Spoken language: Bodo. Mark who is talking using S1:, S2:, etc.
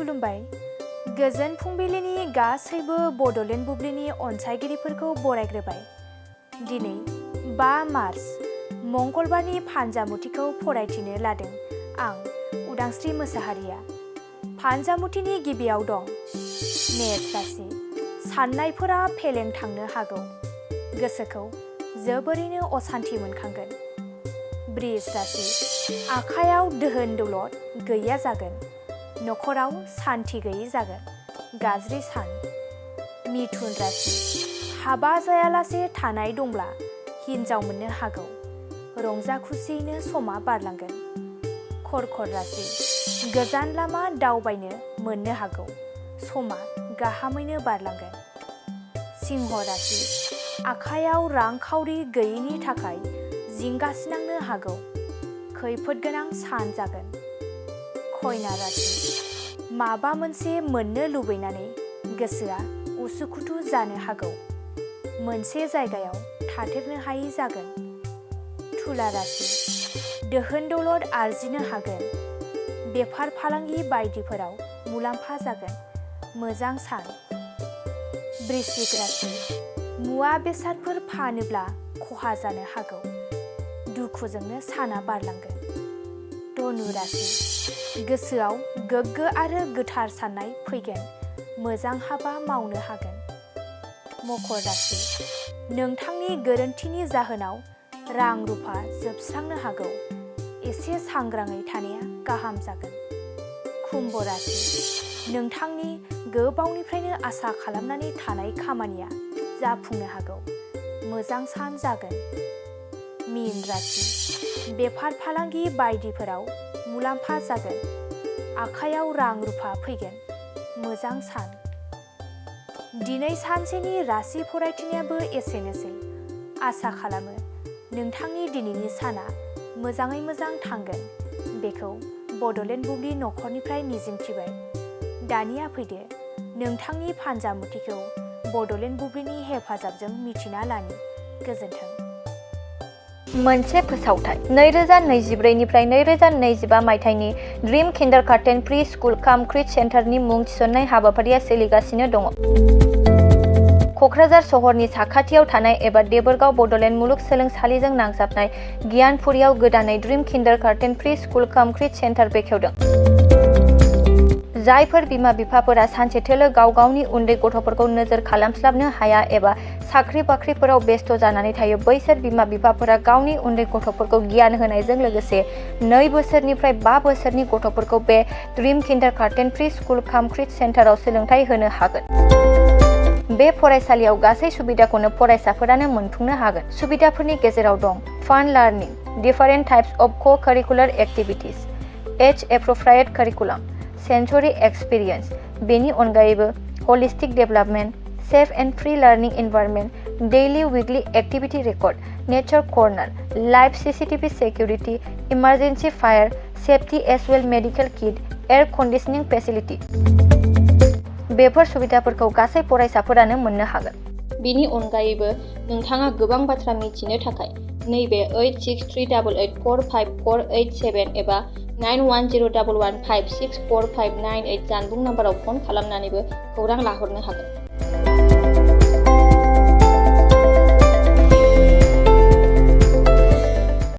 S1: खुलुमबाय। गोजोन फुंबिलिनि गासैबो बड'लेण्ड बुब्लिनि अनसायगिरिफोरखौ बरायग्रोबाय। दिनै 5 मार्च मंगलबारनि फानजामुथिखौ फरायथिनो लादों आं उदांस्रि मोसाहारिया। फानजामुथिनि गिबियाव दं मेष राशि। साननायफोरा फेलें थांनो हागौ। गोसोखौ जोबोरैनो असान्थि मोनखांगोन। बृष राशि। आखायाव दोहोन दौलत गैया जागोन। नखराव सान्थि गैयै जागोन। गाज्रि सान। मिथुन राशि। हाबा जायालासे थानाय दंब्ला हिन्जाव मोननो हागौ। रंजा खुसियैनो समा बारलांगोन। कर्कट राशि। गोजान लामा दावबायनो मोननो हागौ। समा गाहामैनो बारलांगोन। सिंह राशि। आखायाव रांखावरि गैयैनि थाखाय जिंगासिनांनो हागौ। खैफोद गोनां सान जागोन। कन्या राशि। माबा मोनसे मोननो लुबैनानै गोसोआ उसुखुथु जानो हागौ। मोनसे जायगायाव थाथेरनो हायै जागोन। तुला राशि। दोहोन दौलत आरजिनो हागोन। बेफार फालांगि बायदिफोराव मुलाम्फा जागोन। मोजां सान। वृश्चिक राशि। मुवा बेसादफोर फानोब्ला खहा जानो हागौ। दुखुजोंनो साना बारलांगोन। धनु राशि। गोसोआव गोग्गो आरो गोथार साननाय फैगोन। मोजां हाबा मावनो हागोन। मकर राशि। नोंथांनि गोरोन्थिनि जाहोनाव रां रुफा जोबस्रांनो हागौ। एसे सांग्राङै थानाया गाहाम जागोन। कुम्भ राशि। नोंथांनि गोबावनिफ्रायनो आसा खालामनानै थानाय खामानिया जाफुंनो हागौ। मोजां सान जागोन। मीन राशि। बेफार फालांगि बायदिफोराव मुलाम्फा जागोन। आखायाव रां रुफा फैगोन। मोजां सान। दिनै सानसेनि राशि फरायथिनायाबो एसेनोसै। आसा खालामो नोंथांनि दिनैनि साना मोजाङै मोजां थांगोन। बेखौ बड'लेण्ड बुब्लि नखरनिफ्राय मिजिंथिबाय। दानिया फैदो नोंथांनि फानजामुथिखौ बड'लेण्ड बुब्लिनि हेफाजाबजों मिथिना लानि। गोजोन्थों।
S2: मोनसे फोसावथाय 2024 निफ्राय 2025 मायथाइनि ड्रिम किन्डारगार्टेन प्रि स्कुल काम क्रिच सेन्टारनि मुं थिसननाय हाबाफारिया सोलिगासिनो दङ। क'क्राझार सहरनि साखाथियाव थानाय एबा देबोरगाव बड'लेण्ड मुलुगसोलोंसालिजों नांजाबनाय गियानपुरियाव गोदानै ड्रिम किन्डारगार्टेन प्रि स्कुल काम क्रिच सेन्टार बेखेवदों। जायफोर बिमा बिफाफोरा सानसेथोलो गाव गावनि उन्दै गथ'फोरखौ नोजोर खालामस्लाबनो हाया एबा साख्रि बाख्रिफोराव बेस्थ' जानानै थायो बैसोर बिमा बिफाफोरा गावनि उन्दै गथ'फोरखौ गियान होनायजों लोगोसे 2 बोसोरनिफ्राय 5 बोसोरनि गथ'फोरखौ बे ड्रिम किन्डारगार्टेन प्रि स्कुल काम क्रिच सेन्टाराव सोलोंथाइ होनो हागोन। बे फरायसालियाव गासै सुबिदाखौनो फरायसाफोरानो मोनफुंनो हागोन। सुबिदाफोरनि गेजेराव दं fun learning, different types of co-curricular activities, age appropriate curriculum, sensory experience. बेनि अनगायैबो holistic development, safe and free learning environment, daily weekly activity record, nature corner, live CCTV security, emergency fire safety as well medical kit, air conditioning facility. बेफोर सुबिदाफोरखौ गासै फरायसाफोरानो मोननो हागोन। बेनि अनगायैबो नोंथाङा गोबां बाथ्रा मिथिनो थाखाय नैबे 8638145487 एबा 9101156459 जानबुं नाम्बाराव फन खालामनानैबो खौरां लाहरनो हागोन।